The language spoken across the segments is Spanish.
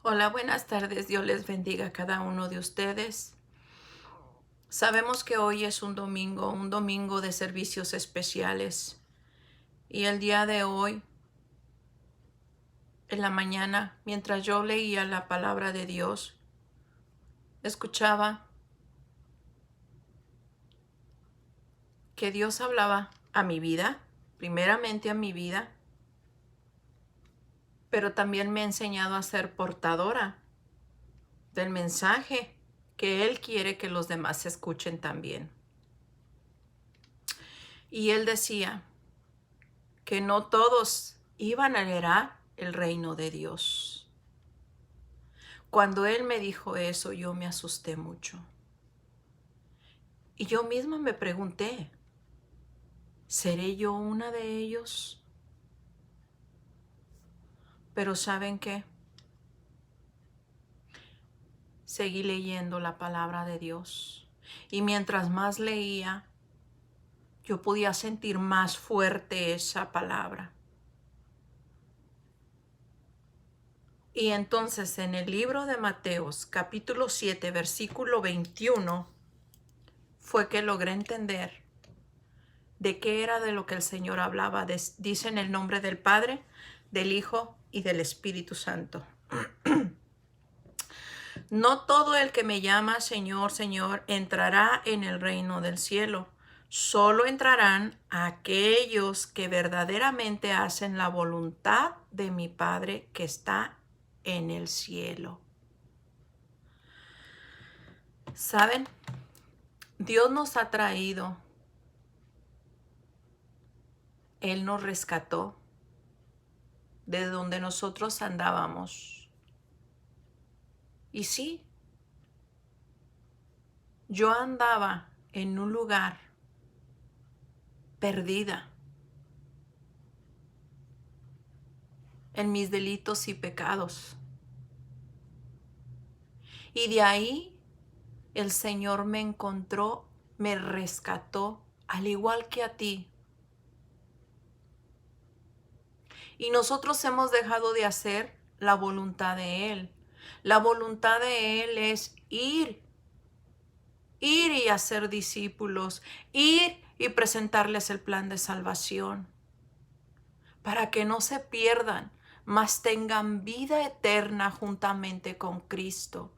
Hola, buenas tardes. Dios les bendiga a cada uno de ustedes. Sabemos que hoy es un domingo de servicios especiales. Y el día de hoy, en la mañana, mientras yo leía la palabra de Dios, escuchaba que Dios hablaba a mi vida, primeramente a mi vida, pero también me ha enseñado a ser portadora del mensaje que Él quiere que los demás escuchen también. Y Él decía que no todos iban a heredar el reino de Dios. Cuando Él me dijo eso, yo me asusté mucho. Y yo misma me pregunté, ¿seré yo una de ellos? Pero ¿saben qué? Seguí leyendo la palabra de Dios. Y mientras más leía, yo podía sentir más fuerte esa palabra. Y entonces en el libro de Mateos, capítulo 7, versículo 21, fue que logré entender de qué era de lo que el Señor hablaba. Dice en el nombre del Padre, del Hijo y del Espíritu Santo. No todo el que me llama Señor, Señor, entrará en el reino del cielo. Solo entrarán aquellos que verdaderamente hacen la voluntad de mi Padre que está en el cielo. ¿Saben? Dios nos ha traído. Él nos rescató de donde nosotros andábamos. Y sí, yo andaba en un lugar perdida en mis delitos y pecados. Y de ahí el Señor me encontró, me rescató, al igual que a ti. Y nosotros hemos dejado de hacer la voluntad de Él. La voluntad de Él es ir y hacer discípulos, ir y presentarles el plan de salvación, para que no se pierdan, mas tengan vida eterna juntamente con Cristo.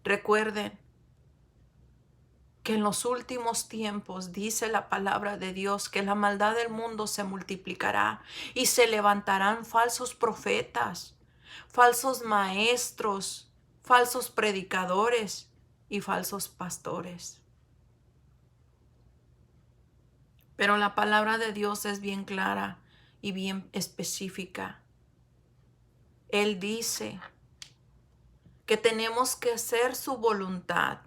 Recuerden que en los últimos tiempos dice la palabra de Dios que la maldad del mundo se multiplicará y se levantarán falsos profetas, falsos maestros, falsos predicadores y falsos pastores. Pero la palabra de Dios es bien clara y bien específica. Él dice que tenemos que hacer su voluntad.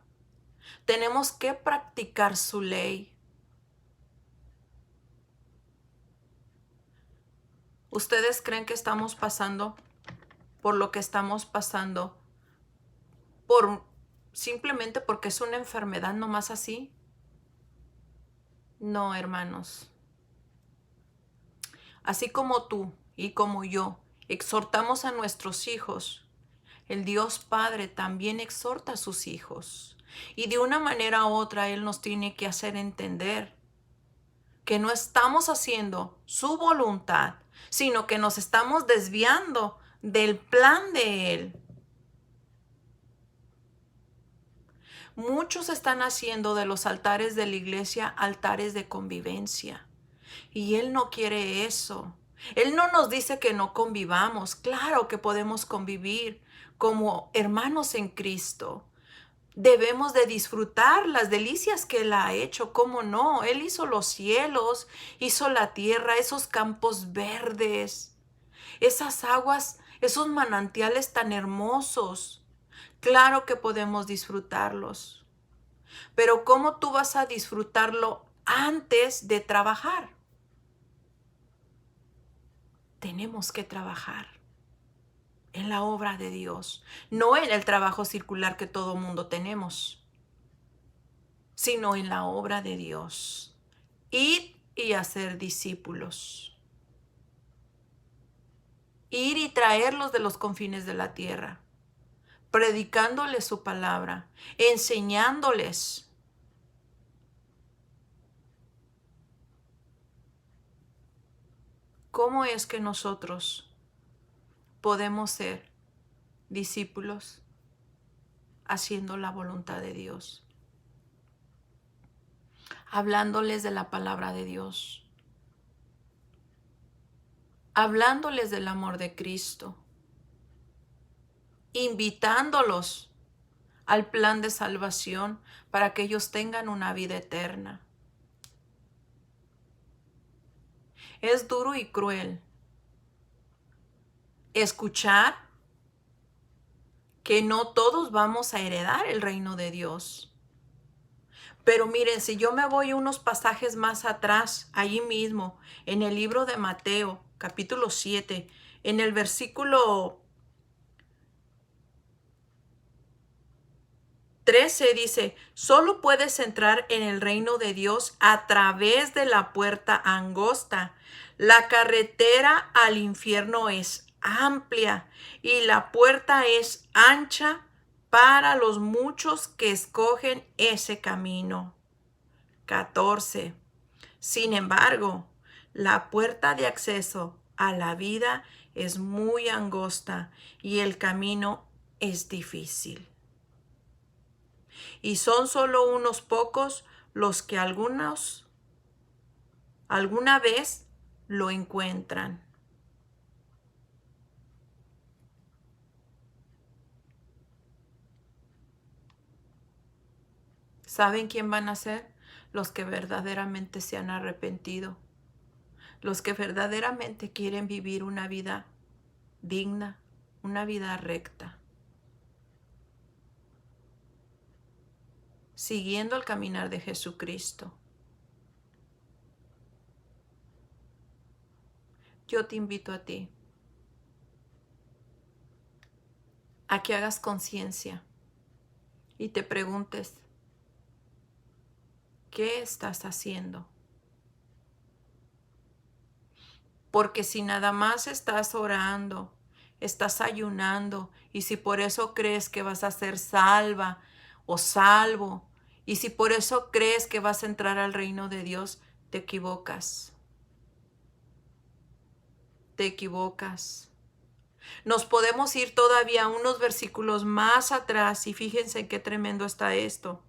Tenemos que practicar su ley. ¿Ustedes creen que estamos pasando por lo que estamos pasando por simplemente porque es una enfermedad nomás así? No, hermanos. Así como tú y como yo exhortamos a nuestros hijos, el Dios Padre también exhorta a sus hijos. Y de una manera u otra Él nos tiene que hacer entender que no estamos haciendo su voluntad, sino que nos estamos desviando del plan de Él. Muchos están haciendo de los altares de la iglesia altares de convivencia. Y Él no quiere eso. Él no nos dice que no convivamos. Claro que podemos convivir como hermanos en Cristo. Debemos de disfrutar las delicias que Él ha hecho. ¿Cómo no? Él hizo los cielos, hizo la tierra, esos campos verdes, esas aguas, esos manantiales tan hermosos. Claro que podemos disfrutarlos. Pero ¿cómo tú vas a disfrutarlo antes de trabajar? Tenemos que trabajar en la obra de Dios, no en el trabajo circular que todo mundo tenemos, sino en la obra de Dios. Ir y hacer discípulos. ir y traerlos de los confines de la tierra, predicándoles su palabra, enseñándoles. ¿Cómo es que nosotros podemos ser discípulos haciendo la voluntad de Dios? Hablándoles de la palabra de Dios, hablándoles del amor de Cristo, invitándolos al plan de salvación para que ellos tengan una vida eterna. Es duro y cruel escuchar que no todos vamos a heredar el reino de Dios. Pero miren, si yo me voy unos pasajes más atrás, allí mismo, en el libro de Mateo, capítulo 7, en el versículo 13 dice, solo puedes entrar en el reino de Dios a través de la puerta angosta. La carretera al infierno es amplia y la puerta es ancha para los muchos que escogen ese camino. 14. Sin embargo, la puerta de acceso a la vida es muy angosta y el camino es difícil. Y son solo unos pocos los que alguna vez lo encuentran. ¿Saben quién van a ser? Los que verdaderamente se han arrepentido, los que verdaderamente quieren vivir una vida digna, una vida recta, siguiendo el caminar de Jesucristo. Yo te invito a ti a que hagas conciencia y te preguntes, ¿qué estás haciendo? Porque si nada más estás orando, estás ayunando, y si por eso crees que vas a ser salva o salvo, y si por eso crees que vas a entrar al reino de Dios, te equivocas. Te equivocas. Nos podemos ir todavía unos versículos más atrás y fíjense qué tremendo está esto.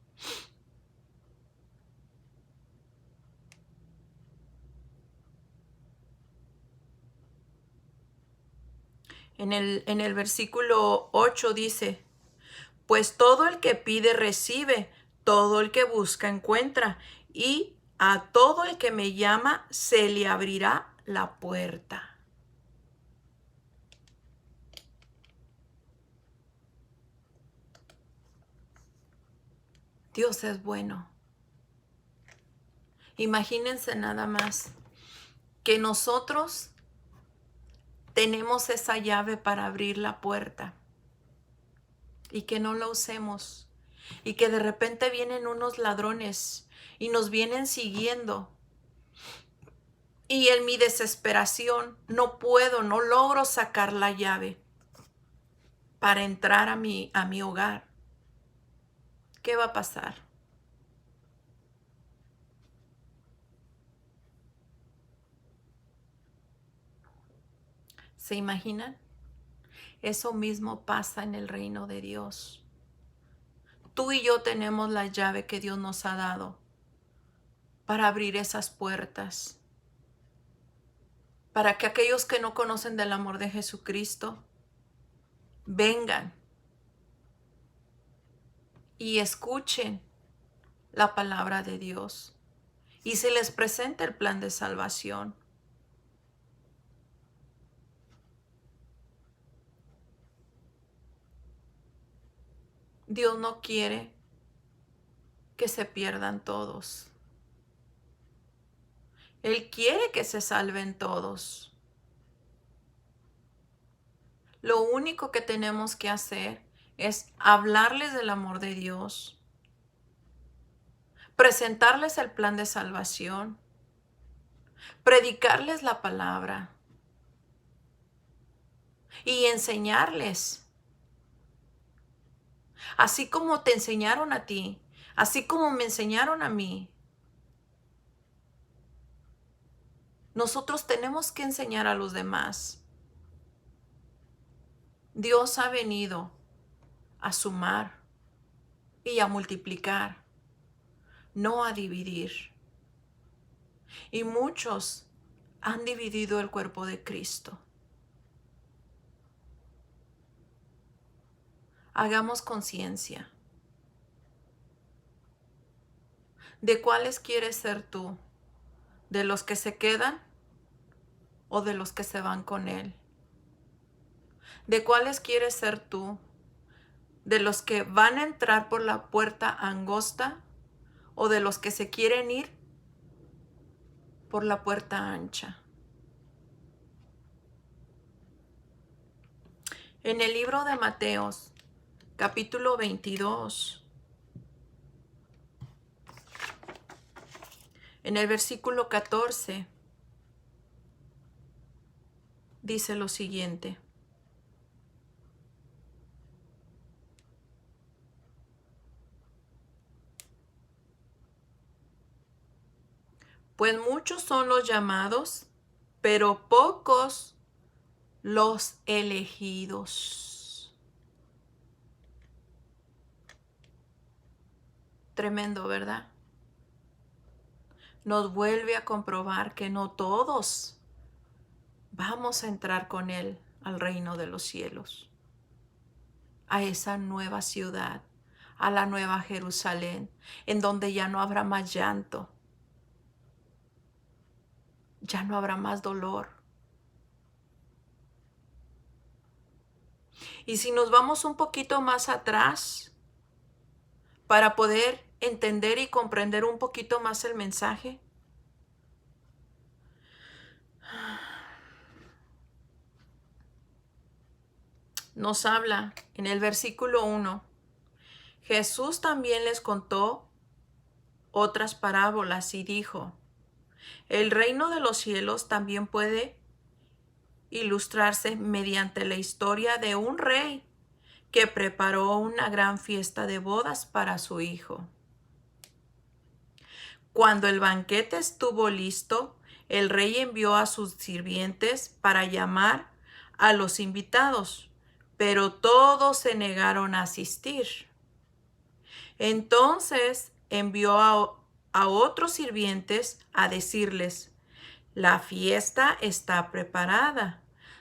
En el versículo 8 dice, pues todo el que pide recibe, todo el que busca encuentra, y a todo el que me llama se le abrirá la puerta. Dios es bueno. Imagínense nada más que nosotros tenemos esa llave para abrir la puerta y que no la usemos y que de repente vienen unos ladrones y nos vienen siguiendo. Y en mi desesperación no logro sacar la llave para entrar a mi hogar. ¿Qué va a pasar? ¿Se imaginan? Eso mismo pasa en el reino de Dios. Tú y yo tenemos la llave que Dios nos ha dado para abrir esas puertas, para que aquellos que no conocen del amor de Jesucristo vengan y escuchen la palabra de Dios y se les presente el plan de salvación. Dios no quiere que se pierdan todos. Él quiere que se salven todos. Lo único que tenemos que hacer es hablarles del amor de Dios, presentarles el plan de salvación, predicarles la palabra, y enseñarles. Así como te enseñaron a ti, así como me enseñaron a mí. Nosotros tenemos que enseñar a los demás. Dios ha venido a sumar y a multiplicar, no a dividir. Y muchos han dividido el cuerpo de Cristo. Hagamos conciencia de cuáles quieres ser tú, de los que se quedan o de los que se van con Él. ¿De cuáles quieres ser tú? ¿De los que van a entrar por la puerta angosta o de los que se quieren ir por la puerta ancha? En el libro de Mateos, capítulo 22, en el versículo 14, dice lo siguiente. Pues muchos son los llamados, pero pocos los elegidos. Tremendo, ¿verdad? Nos vuelve a comprobar que no todos vamos a entrar con Él al reino de los cielos, a esa nueva ciudad, a la nueva Jerusalén, en donde ya no habrá más llanto, ya no habrá más dolor. Y si nos vamos un poquito más atrás, para poder entender y comprender un poquito más el mensaje, nos habla en el versículo 1. Jesús también les contó otras parábolas y dijo: el reino de los cielos también puede ilustrarse mediante la historia de un rey que preparó una gran fiesta de bodas para su hijo. Cuando el banquete estuvo listo, el rey envió a sus sirvientes para llamar a los invitados, pero todos se negaron a asistir. Entonces envió a otros sirvientes a decirles: la fiesta está preparada.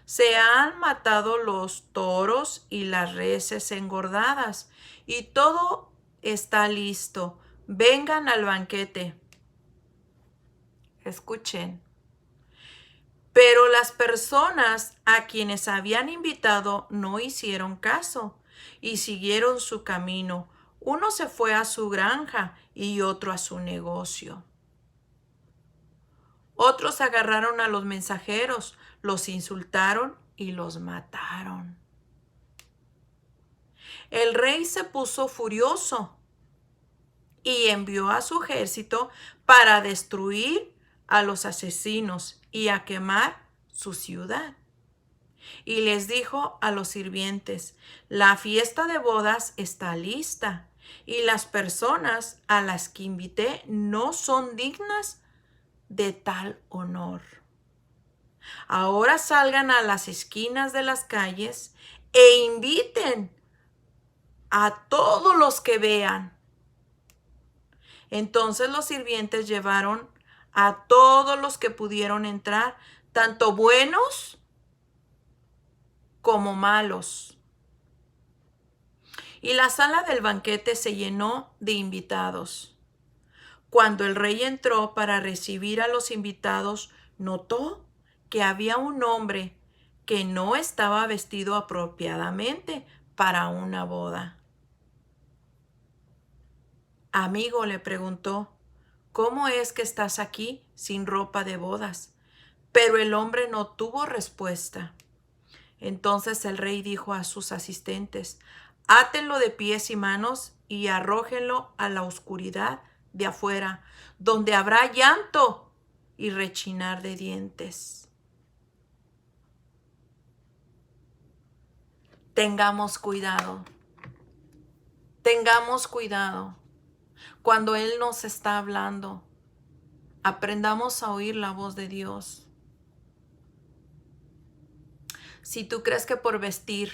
Se han matado los toros y las reses engordadas, y todo está listo. Vengan al banquete. Escuchen. Pero las personas a quienes habían invitado no hicieron caso y siguieron su camino. Uno se fue a su granja y otro a su negocio. Otros agarraron a los mensajeros, los insultaron y los mataron. El rey se puso furioso y envió a su ejército para destruir a los asesinos y a quemar su ciudad. Y les dijo a los sirvientes: la fiesta de bodas está lista y las personas a las que invité no son dignas de tal honor. Ahora salgan a las esquinas de las calles e inviten a todos los que vean. Entonces los sirvientes llevaron a todos los que pudieron entrar, tanto buenos como malos. Y la sala del banquete se llenó de invitados. Cuando el rey entró para recibir a los invitados, notó que había un hombre que no estaba vestido apropiadamente para una boda. Amigo, le preguntó: ¿cómo es que estás aquí sin ropa de bodas? Pero el hombre no tuvo respuesta. Entonces el rey dijo a sus asistentes: átenlo de pies y manos y arrójenlo a la oscuridad de afuera, donde habrá llanto y rechinar de dientes. Tengamos cuidado. Tengamos cuidado. Cuando Él nos está hablando, aprendamos a oír la voz de Dios. Si tú crees que por vestir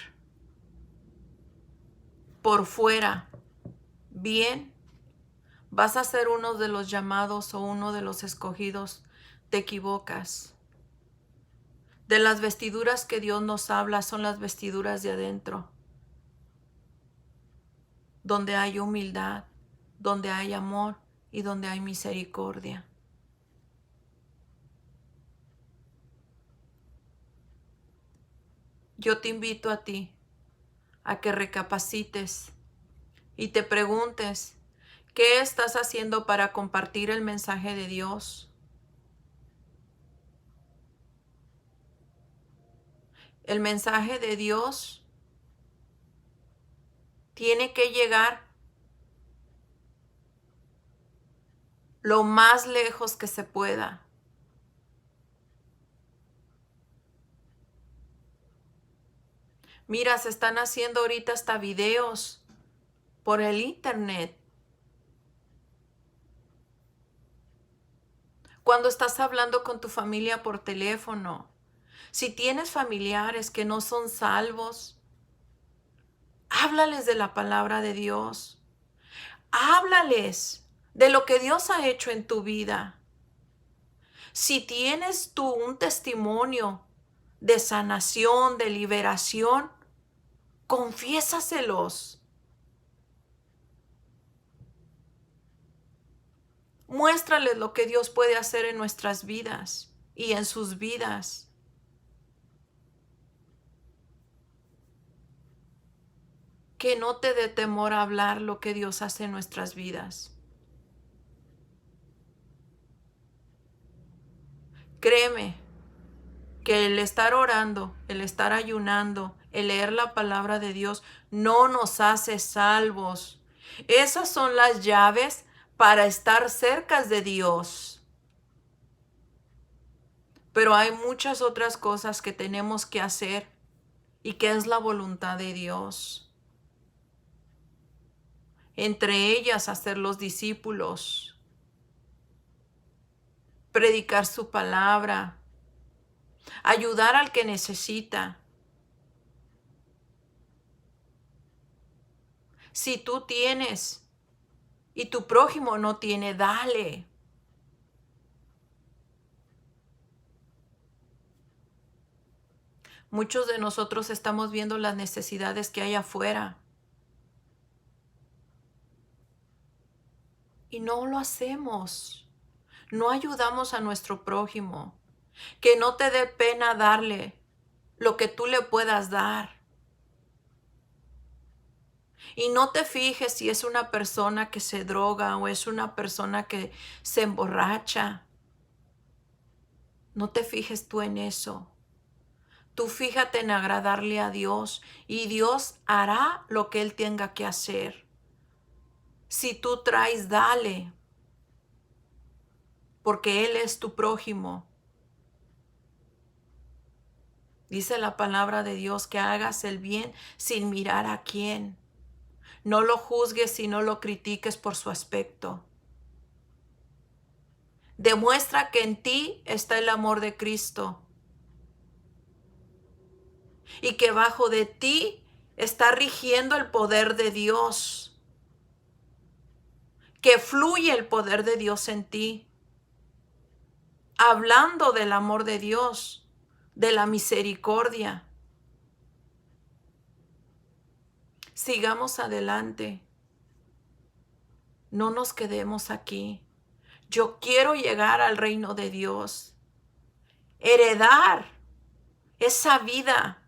por fuera bien, vas a ser uno de los llamados o uno de los escogidos, te equivocas. De las vestiduras que Dios nos habla son las vestiduras de adentro, donde hay humildad, donde hay amor y donde hay misericordia. Yo te invito a ti a que recapacites y te preguntes, ¿qué estás haciendo para compartir el mensaje de Dios? El mensaje de Dios tiene que llegar lo más lejos que se pueda. Mira, se están haciendo ahorita hasta videos por el internet. Cuando estás hablando con tu familia por teléfono, si tienes familiares que no son salvos, háblales de la palabra de Dios. Háblales de lo que Dios ha hecho en tu vida. Si tienes tú un testimonio de sanación, de liberación, confiésaselos. Muéstrales lo que Dios puede hacer en nuestras vidas y en sus vidas. Que no te dé temor a hablar lo que Dios hace en nuestras vidas. Créeme que el estar orando, el estar ayunando, el leer la palabra de Dios no nos hace salvos. Esas son las llaves para estar cerca de Dios. Pero hay muchas otras cosas que tenemos que hacer y que es la voluntad de Dios. Entre ellas, hacer los discípulos, predicar su palabra, ayudar al que necesita. Si tú tienes y tu prójimo no tiene, dale. Muchos de nosotros estamos viendo las necesidades que hay afuera y no lo hacemos. No ayudamos a nuestro prójimo. Que no te dé pena darle lo que tú le puedas dar. Y no te fijes si es una persona que se droga o es una persona que se emborracha. No te fijes tú en eso. Tú fíjate en agradarle a Dios y Dios hará lo que Él tenga que hacer. Si tú traes, dale, porque Él es tu prójimo. Dice la palabra de Dios que hagas el bien sin mirar a quién. No lo juzgues y no lo critiques por su aspecto. Demuestra que en ti está el amor de Cristo y que bajo de ti está rigiendo el poder de Dios, que fluye el poder de Dios en ti, hablando del amor de Dios, de la misericordia. Sigamos adelante, no nos quedemos aquí. Yo quiero llegar al reino de Dios, heredar esa vida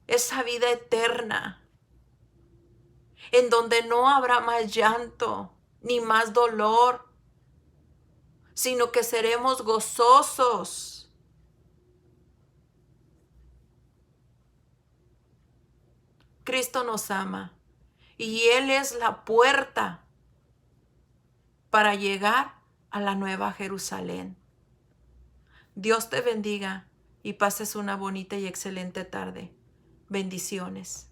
eterna, en donde no habrá más llanto ni más dolor, sino que seremos gozosos. Cristo nos ama y Él es la puerta para llegar a la nueva Jerusalén. Dios te bendiga y pases una bonita y excelente tarde. Bendiciones.